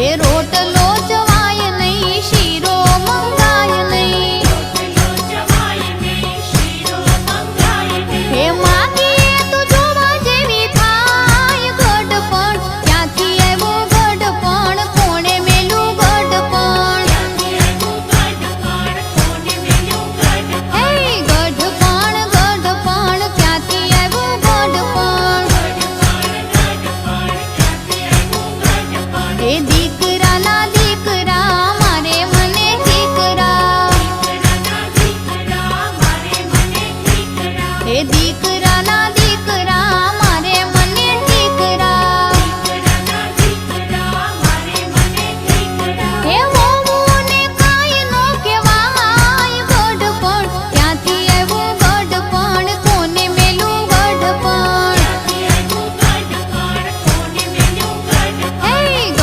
એ રોટલો જવાય નહીં, શીરો મંગાય નહીં, હે માગીએ તો જોવા જેવી થાય ગઢપણ, ક્યાંથી આવ્યો ગઢપણ, કોણે મેલું ગઢપણ, હે ગઢપણ ગઢપણ, ક્યાંથી આવ્યો ગઢપણ, એ